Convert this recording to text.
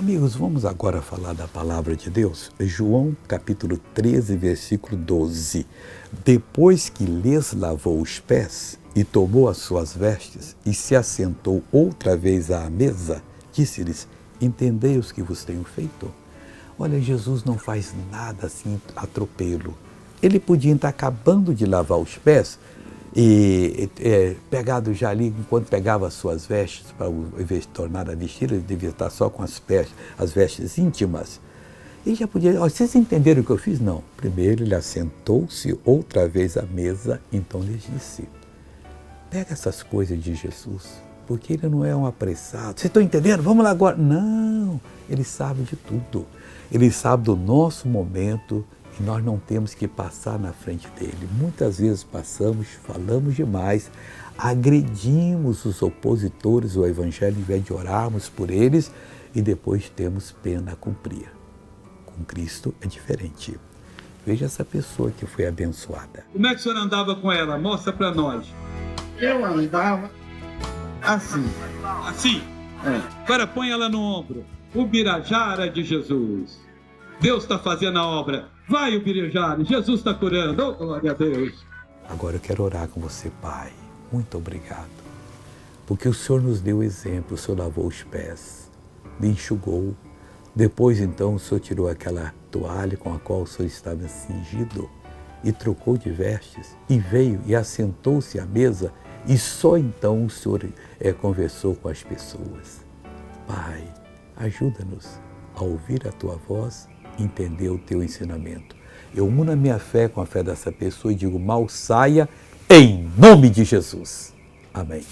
Amigos, vamos agora falar da palavra de Deus. João capítulo 13, versículo 12. Depois que lhes lavou os pés e tomou as suas vestes e se assentou outra vez à mesa, disse-lhes: entendei os que vos tenho feito? Olha, Jesus não faz nada assim a atropelo. Ele podia estar acabando de lavar os pés e pegado já ali, enquanto pegava as suas vestes, para ao invés de tornar a vestir, ele devia estar só com as vestes íntimas. E já podia, vocês entenderam o que eu fiz? Não. Primeiro ele assentou-se outra vez à mesa, então lhes disse: pega essas coisas de Jesus, porque ele não é um apressado. Vocês estão entendendo? Vamos lá agora. Não, ele sabe de tudo. Ele sabe do nosso momento e nós não temos que passar na frente dele. Muitas vezes passamos, falamos demais, agredimos os opositores ao Evangelho, em vez de orarmos por eles e depois temos pena a cumprir. Com Cristo é diferente. Veja essa pessoa que foi abençoada. Como é que o senhor andava com ela? Mostra para nós. Eu andava assim. Assim? Agora põe ela no ombro. Ubirajara de Jesus. Deus está fazendo a obra. Vai, Ubirajara. Jesus está curando. Oh, glória a Deus. Agora eu quero orar com você, Pai. Muito obrigado. Porque o Senhor nos deu exemplo. O Senhor lavou os pés, me enxugou. Depois, então, o Senhor tirou aquela toalha com a qual o Senhor estava cingido e trocou de vestes e veio e assentou-se à mesa e só então o Senhor conversou com as pessoas. Pai, ajuda-nos a ouvir a Tua voz, entender o Teu ensinamento. Eu uno a minha fé com a fé dessa pessoa e digo: mal saia em nome de Jesus. Amém.